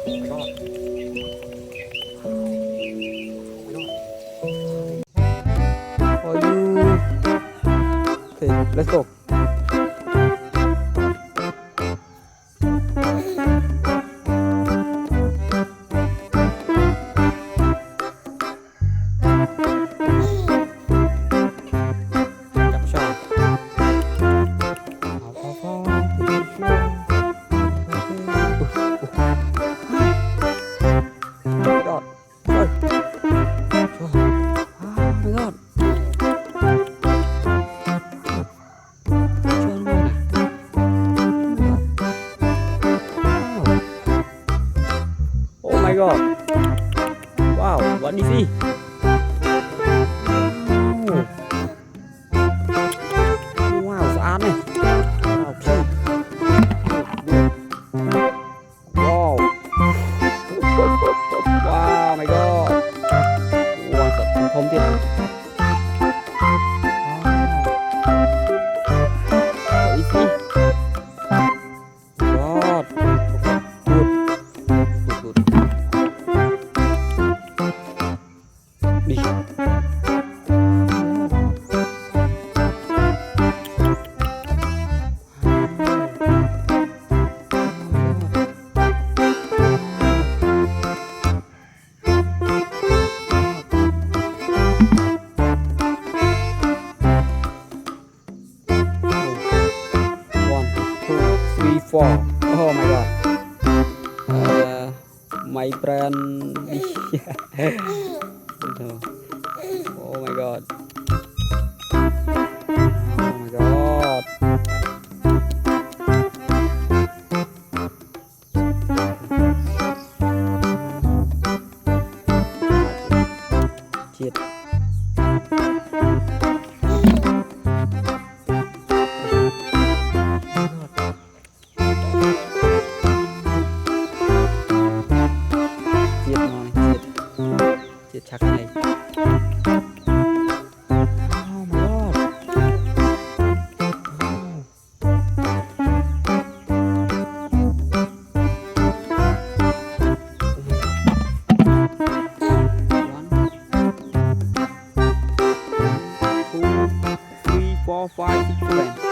For you. Okay, let's go. Oh my god. Wow, what is he? Wow, sao này? Okay. Wow. Wow, my god. Wow, thật không biết. What is he? God. Good. Good, good. Đi. One, two, three, four. Oh my god. My brand. Oh my god. Oh my god. Chết. Chết ngon, chết. Chết chắc này. Oh my god. One, two, three, four, five, six, seven.